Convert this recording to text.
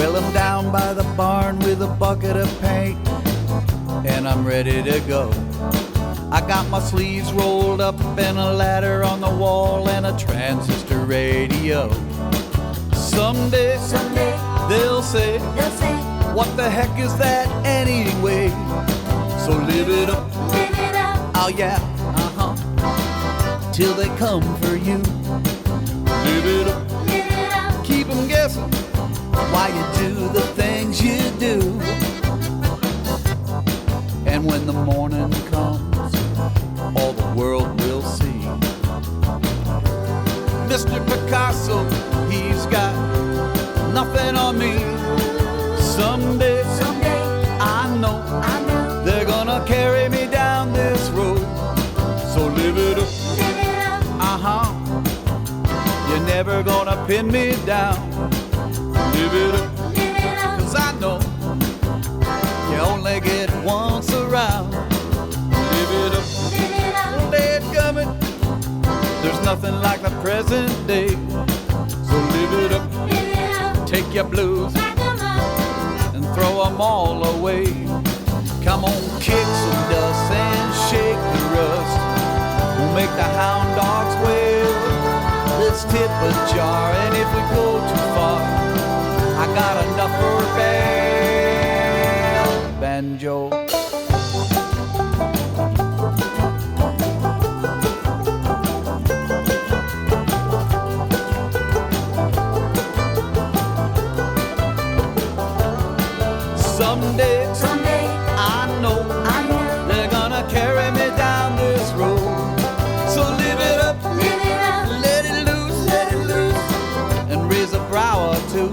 Well, I'm down by the barn with a bucket of paint, and I'm ready to go. I got my sleeves rolled up and a ladder on the wall and a transistor radio. Someday they'll say, what the heck is that anyway? So live it up, oh yeah, till they come for you. Live it up, keep them guessing why you do the things you do. And when the morning comes, all the world will see. Mr. Picasso, he's got nothing on me. Someday I know they're gonna carry me down this road. So live it up, you're never gonna pin me down. Live it up, 'cause I know you only get once around. Live it up, dadgummit, there's nothing like the present day. So live it up, take your blues and throw them all away. Come on, kick some dust and shake the rust. We'll make the hound dogs wail. Let's tip a jar, and if we go too far, I got enough for a banjo. Someday, I know they're gonna carry me down this road. So live it up, let it loose, and raise a brow or two.